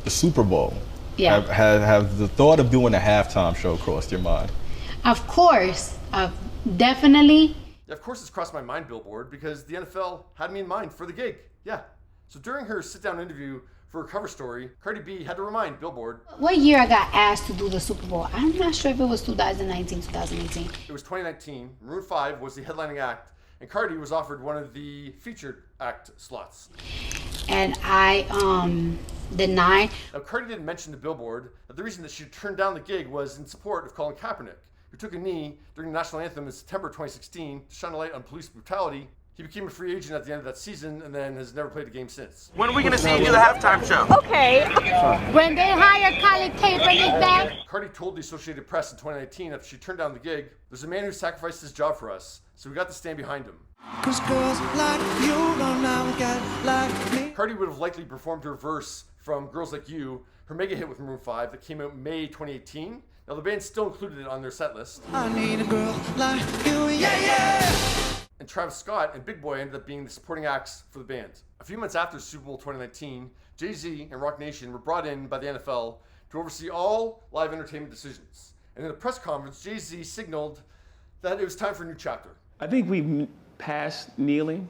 the Super Bowl. Yeah. Have the thought of doing a halftime show crossed your mind? Of course, definitely. Yeah, of course it's crossed my mind, Billboard, because the NFL had me in mind for the gig. Yeah. So during her sit-down interview for her cover story, Cardi B had to remind Billboard. What year I got asked to do the Super Bowl? I'm not sure if it was 2019, 2018. It was 2019. Maroon 5 was the headlining act, and Cardi was offered one of the featured act slots. And I denied. Now, Cardi didn't mention to Billboard that the reason that she turned down the gig was in support of Colin Kaepernick, who took a knee during the national anthem in September 2016 to shine a light on police brutality. He became a free agent at the end of that season and then has never played a game since. When are we going to see you do the halftime show? Okay. When they hire Colin Kaepernick back. Cardi told the Associated Press in 2019 after she turned down the gig, "There's a man who sacrificed his job for us, so we got to stand behind him." 'Cause girls like you don't now got like me. Cardi would have likely performed her verse from Girls Like You, her mega hit with Maroon 5 that came out May 2018. Now the band still included it on their set list. I need a girl like you, yeah, yeah. And Travis Scott and Big Boy ended up being the supporting acts for the band. A few months after Super Bowl 2019, Jay-Z and Roc Nation were brought in by the NFL to oversee all live entertainment decisions. And in a press conference, Jay-Z signaled that it was time for a new chapter. I think we've passed kneeling.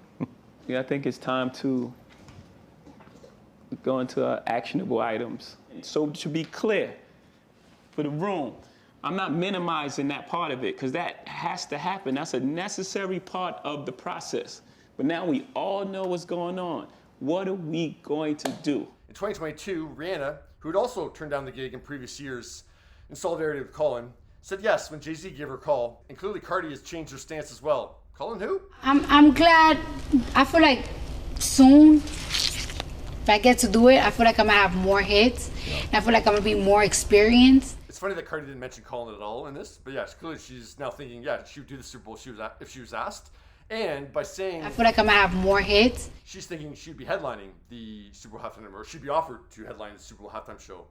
Yeah, I think it's time to go into actionable items. So to be clear for the room, I'm not minimizing that part of it because that has to happen. That's a necessary part of the process. But now we all know what's going on. What are we going to do? In 2022, Rihanna, who had also turned down the gig in previous years in solidarity with Colin, said yes when Jay-Z gave her a call. And clearly Cardi has changed her stance as well. Colin who? I'm glad. I feel like soon, if I get to do it, I feel like I'm gonna have more hits. And I feel like I'm gonna be more experienced. It's funny that Cardi didn't mention Colin at all in this, but yeah, clearly she's now thinking, yeah, she would do the Super Bowl if she was asked. And by saying, I feel like I'm gonna have more hits. She's thinking she'd be headlining the Super Bowl halftime, or she'd be offered to headline the Super Bowl halftime show,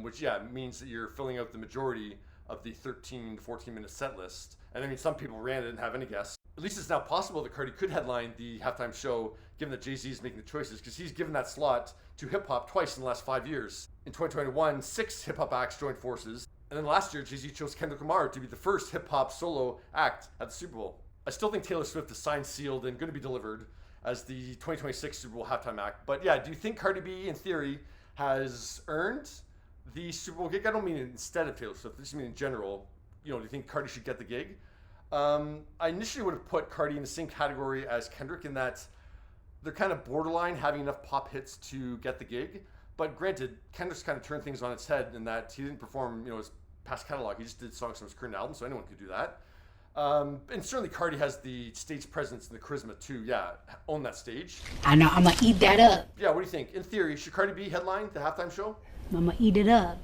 which yeah means that you're filling out the majority of the 13 to 14 minute set list. And I mean, some people ran it and didn't have any guests. At least it's now possible that Cardi could headline the halftime show, given that Jay-Z is making the choices, because he's given that slot to hip hop twice in the last 5 years. In 2021, 6 hip hop acts joined forces. And then last year, Jay-Z chose Kendrick Lamar to be the first hip-hop solo act at the Super Bowl. I still think Taylor Swift is signed, sealed, and going to be delivered as the 2026 Super Bowl halftime act. But yeah, do you think Cardi B, in theory, has earned the Super Bowl gig? I don't mean instead of Taylor Swift. I just mean in general. You know, do you think Cardi should get the gig? I initially would have put Cardi in the same category as Kendrick in that they're kind of borderline having enough pop hits to get the gig. But granted, Kendrick's kind of turned things on its head in that he didn't perform, you know, his past catalog. He just did songs from his current album, so anyone could do that. And certainly Cardi has the stage presence and the charisma to, yeah, own that stage. I know, I'm gonna eat that up. Yeah, what do you think? In theory, should Cardi B headline the halftime show? I'm gonna eat it up.